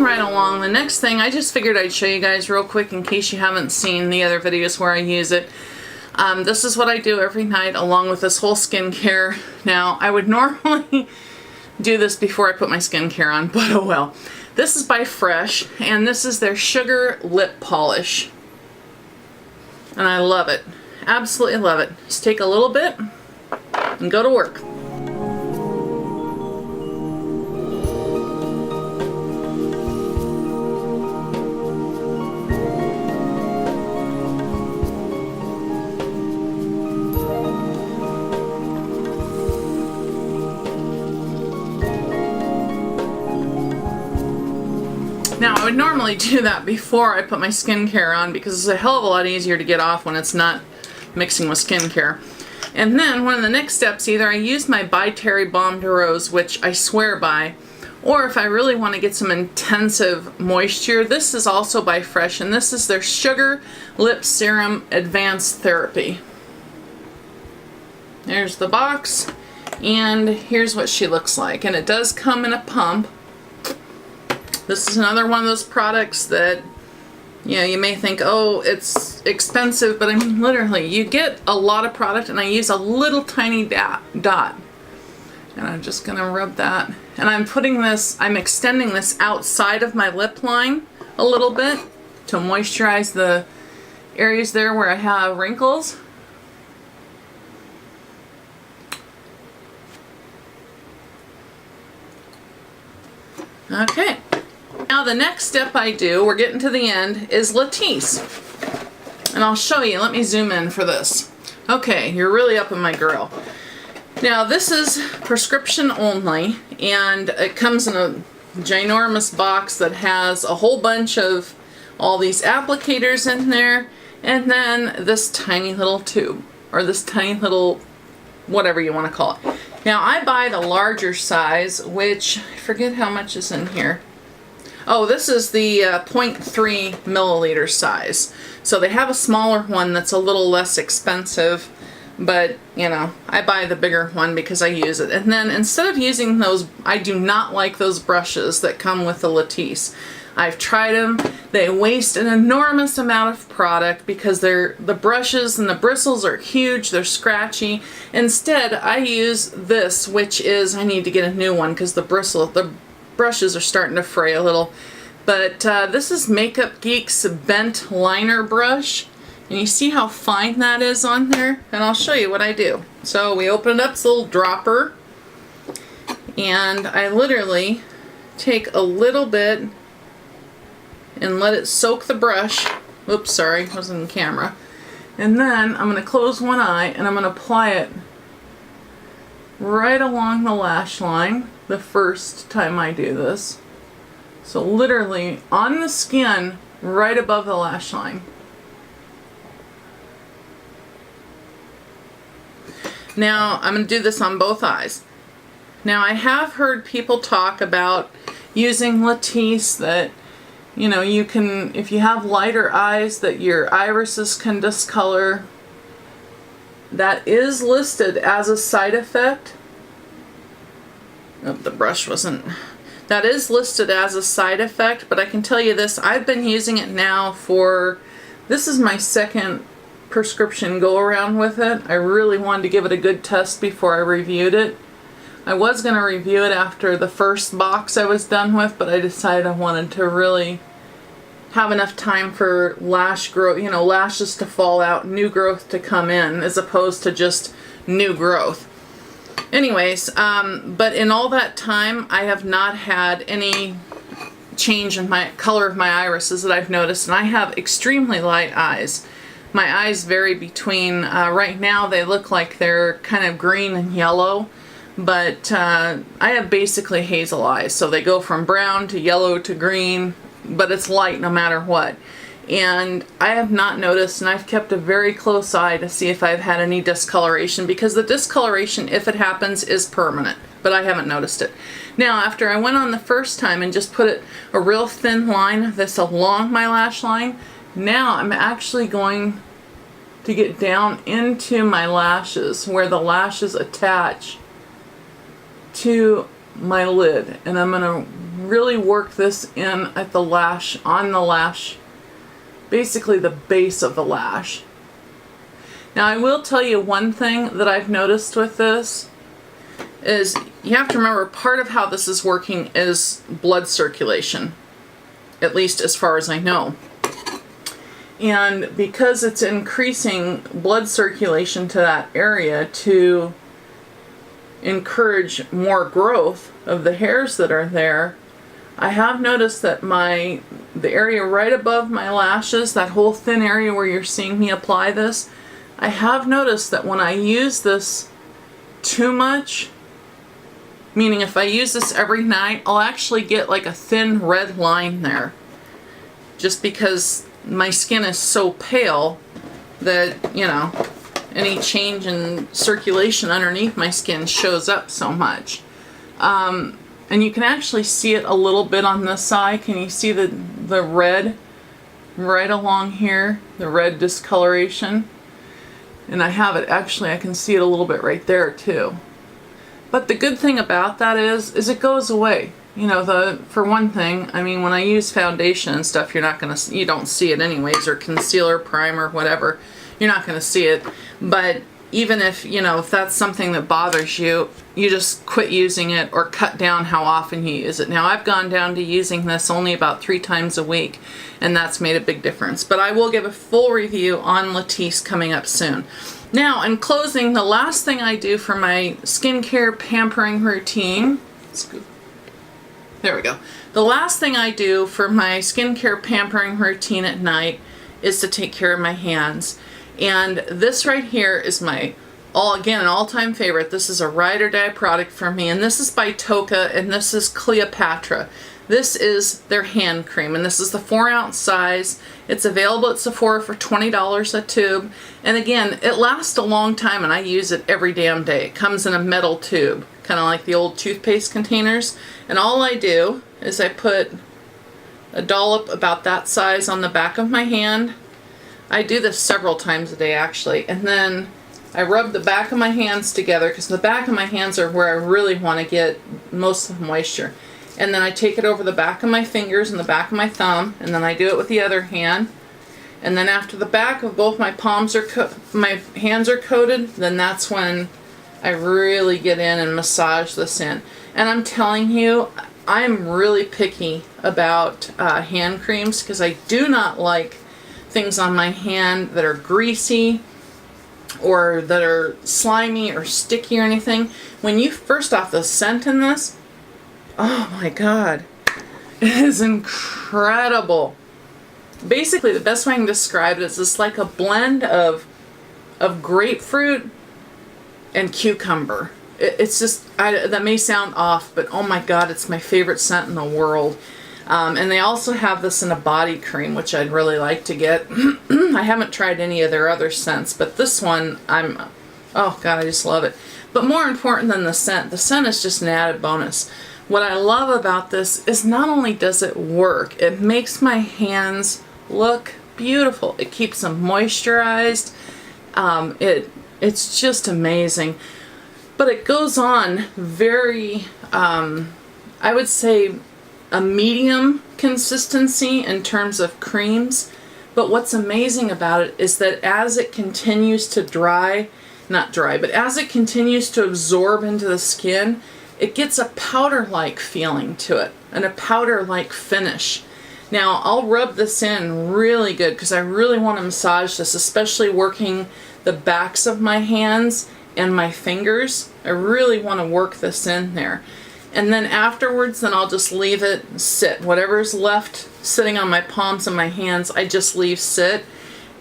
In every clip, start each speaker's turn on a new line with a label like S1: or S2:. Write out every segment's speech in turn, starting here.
S1: right along, the next thing, I just figured I'd show you guys real quick in case you haven't seen the other videos where I use it. This is what I do every night along with this whole skincare. Now, I would normally do this before I put my skincare on, but oh well. This is by Fresh, and this is their Sugar Lip Polish. And I love it. Absolutely love it. Just take a little bit and go to work. Now, I would normally do that before I put my skincare on because it's a hell of a lot easier to get off when it's not mixing with skincare. And then one of the next steps, either I use my By Terry Balm de Rose, which I swear by, or if I really want to get some intensive moisture, this is also by Fresh, and this is their Sugar Lip Serum Advanced Therapy. There's the box, and here's what she looks like. And it does come in a pump. This is another one of those products that, you know, you may think, oh, it's expensive, but I mean, literally, you get a lot of product, and I use a little tiny dot. And I'm just gonna rub that. And I'm putting this, I'm extending this outside of my lip line a little bit to moisturize the areas there where I have wrinkles. Okay. Now the next step I do, we're getting to the end, is Latisse. And I'll show you. Let me zoom in for this. Okay, you're really up in my grill. Now this is prescription only, and it comes in a ginormous box that has a whole bunch of all these applicators in there, and then this tiny little tube, or this tiny little whatever you want to call it. Now I buy the larger size, which I forget how much is in here. Oh, this is the 0.3 milliliter size. So they have a smaller one that's a little less expensive, but you know, I buy the bigger one because I use it. And then instead of using those, I do not like those brushes that come with the Latisse. I've tried them. They waste an enormous amount of product because the brushes and the bristles are huge, they're scratchy. Instead, I use this, which is, I need to get a new one because the brushes are starting to fray a little. But this is Makeup Geeks Bent Liner Brush. And you see how fine that is on there? And I'll show you what I do. So we open it up, this little dropper. And I literally take a little bit and let it soak the brush. Oops, sorry, I wasn't in camera. And then I'm going to close one eye and I'm going to apply it right along the lash line the first time I do this. So literally on the skin right above the lash line. Now I'm going to do this on both eyes. Now I have heard people talk about using Latisse that, you know, you can, if you have lighter eyes, that your irises can discolor. That is listed as a side effect. Oh, the brush wasn't. That is listed as a side effect, but I can tell you this, I've been using it now for, this is my second prescription go around with it. I really wanted to give it a good test before I reviewed it. I was going to review it after the first box I was done with, but I decided I wanted to really have enough time for lash growth, you know, lashes to fall out, new growth to come in, as opposed to just new growth. Anyways, but in all that time, I have not had any change in my color of my irises that I've noticed, and I have extremely light eyes. My eyes vary between, right now they look like they're kind of green and yellow, but I have basically hazel eyes, so they go from brown to yellow to green, but it's light no matter what. And I have not noticed, and I've kept a very close eye to see if I've had any discoloration, because the discoloration, if it happens, is permanent, but I haven't noticed it. Now, after I went on the first time and just put a real thin line of this along my lash line, now I'm actually going to get down into my lashes where the lashes attach to my lid, and I'm going to really work this in at the lash, on the lash, basically the base of the lash. Now I will tell you one thing that I've noticed with this is you have to remember part of how this is working is blood circulation, at least as far as I know. And because it's increasing blood circulation to that area to encourage more growth of the hairs that are there, I have noticed that the area right above my lashes, that whole thin area where you're seeing me apply this, I have noticed that when I use this too much, meaning if I use this every night, I'll actually get like a thin red line there. Just because my skin is so pale that, you know, any change in circulation underneath my skin shows up so much. And you can actually see it a little bit on this side. Can you see the red right along here? The red discoloration? And I have it, actually, I can see it a little bit right there too. But the good thing about that is it goes away. You know, for one thing, I mean, when I use foundation and stuff, you don't see it anyways, or concealer, primer, whatever. You're not going to see it. But even if, you know, if that's something that bothers you, you just quit using it or cut down how often you use it. Now, I've gone down to using this only about 3 times a week, and that's made a big difference. But I will give a full review on Latisse coming up soon. Now, in closing, the last thing I do for my skincare pampering routine, there we go. The last thing I do for my skincare pampering routine at night is to take care of my hands. And this right here is my, an all-time favorite. This is a ride or die product for me, and this is by Tocca, and this is Cleopatra. This is their hand cream, and this is the 4-ounce size. It's available at Sephora for $20 a tube. And again, it lasts a long time, and I use it every damn day. It comes in a metal tube, kind of like the old toothpaste containers. And all I do is I put a dollop about that size on the back of my hand. I do this several times a day, actually. And then I rub the back of my hands together, because the back of my hands are where I really want to get most of the moisture. And then I take it over the back of my fingers and the back of my thumb, and then I do it with the other hand. And then after the back of both my palms my hands are coated, then that's when I really get in and massage this in. And I'm telling you, I'm really picky about hand creams, because I do not like things on my hand that are greasy or that are slimy or sticky or anything. When you, first off, the scent in this, oh my god, it is incredible. Basically, the best way I can describe it is it's like a blend of grapefruit and cucumber. It's just, that may sound off, but oh my god, it's my favorite scent in the world. And they also have this in a body cream, which I'd really like to get. I haven't tried any of their other scents, but this one, oh god, I just love it. But more important than the scent is just an added bonus. What I love about this is not only does it work, it makes my hands look beautiful. It keeps them moisturized. It's just amazing. But it goes on very, I would say, a medium consistency in terms of creams. But what's amazing about it is that as it continues to as it continues to absorb into the skin, it gets a powder-like feeling to it and a powder-like finish. Now, I'll rub this in really good because I really want to massage this, especially working the backs of my hands and my fingers. I really want to work this in there. And then afterwards, then I'll just leave it sit. Whatever's left sitting on my palms and my hands, I just leave sit.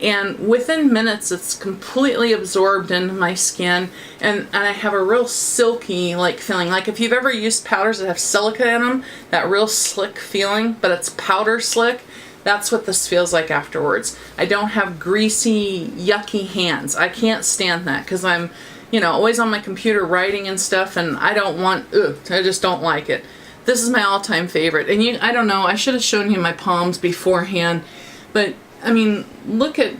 S1: And within minutes, it's completely absorbed into my skin. And I have a real silky like feeling. Like if you've ever used powders that have silica in them, that real slick feeling, but it's powder slick, that's what this feels like afterwards. I don't have greasy, yucky hands. I can't stand that because I'm, always on my computer writing and stuff, and I don't want, I just don't like it. This is my all-time favorite. And I don't know, I should have shown you my palms beforehand, but I mean, look at,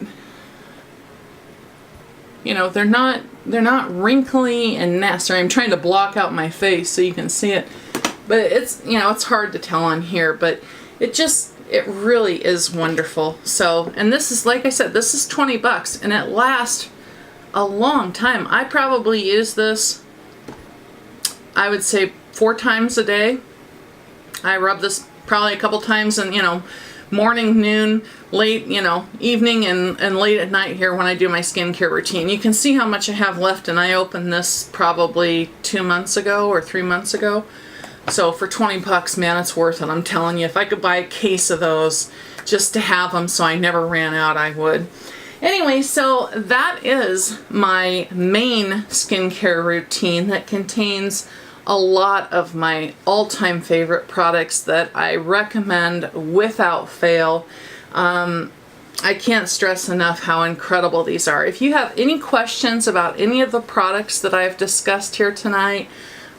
S1: they're not wrinkly and nasty. I'm trying to block out my face so you can see it. But it's, you know, it's hard to tell on here, but it really is wonderful. So, and this is, like I said, this is 20 bucks and it lasts a long time. I probably use this, I would say 4 times a day. I rub this probably a couple times in, you know, morning, noon, late, you know, evening, and late at night here when I do my skincare routine. You can see how much I have left, and I opened this probably 2 months ago or 3 months ago. So for 20 bucks, man, it's worth it. I'm telling you, if I could buy a case of those just to have them so I never ran out, I would. Anyway, so that is my main skincare routine that contains a lot of my all-time favorite products that I recommend without fail. I can't stress enough how incredible these are. If you have any questions about any of the products that I've discussed here tonight,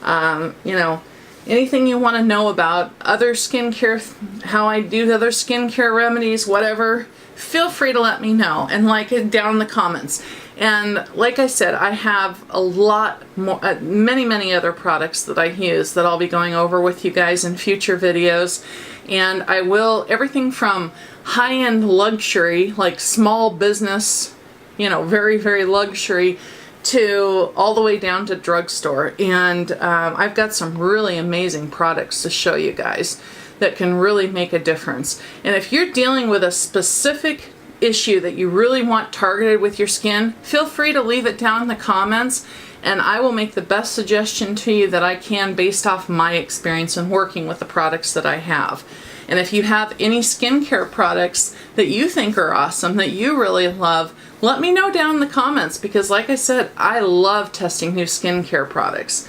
S1: you know, anything you want to know about other skincare, how I do other skincare remedies, whatever, feel free to let me know and like it down in the comments. And like I said, I have a lot more, many other products that I use that I'll be going over with you guys in future videos. And I will, everything from high-end luxury, like small business, you know, very luxury, to all the way down to drugstore. And I've got some really amazing products to show you guys that can really make a difference. And if you're dealing with a specific issue that you really want targeted with your skin, feel free to leave it down in the comments and I will make the best suggestion to you that I can based off my experience in working with the products that I have. And if you have any skincare products that you think are awesome, that you really love, let me know down in the comments, because like I said, I love testing new skincare products.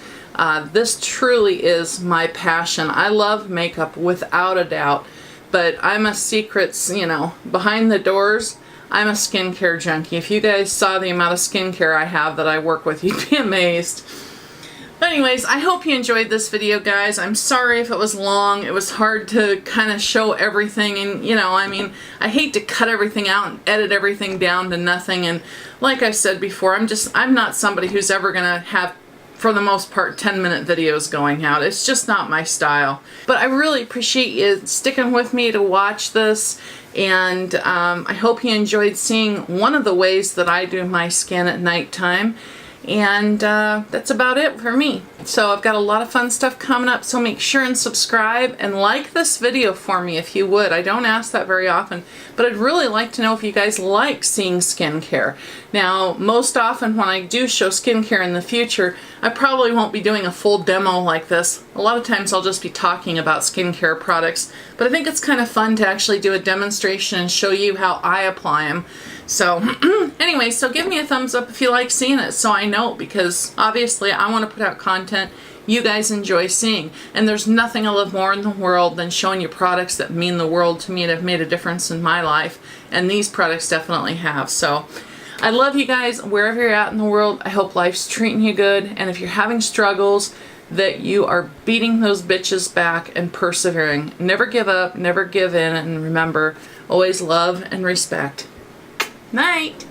S1: This truly is my passion. I love makeup without a doubt. But I'm a secrets, you know, behind the doors, I'm a skincare junkie. If you guys saw the amount of skincare I have that I work with, you'd be amazed. But anyways, I hope you enjoyed this video, guys. I'm sorry if it was long. It was hard to kind of show everything. And, you know, I mean, I hate to cut everything out and edit everything down to nothing. And like I've said before, I'm not somebody who's ever going to have, for the most part, 10-minute videos going out. It's just not my style. But I really appreciate you sticking with me to watch this, and I hope you enjoyed seeing one of the ways that I do my skin at nighttime. And that's about it for me. So I've got a lot of fun stuff coming up, so make sure and subscribe and like this video for me if you would. I don't ask that very often, but I'd really like to know if you guys like seeing skincare. Now, most often when I do show skincare in the future, I probably won't be doing a full demo like this. A lot of times I'll just be talking about skincare products, but I think it's kind of fun to actually do a demonstration and show you how I apply them. So anyway, so give me a thumbs up if you like seeing it so I know, because obviously I want to put out content you guys enjoy seeing. And there's nothing I love more in the world than showing you products that mean the world to me and have made a difference in my life. And these products definitely have. So I love you guys wherever you're at in the world. I hope life's treating you good. And if you're having struggles, that you are beating those bitches back and persevering. Never give up, never give in, and remember, always love and respect. Night!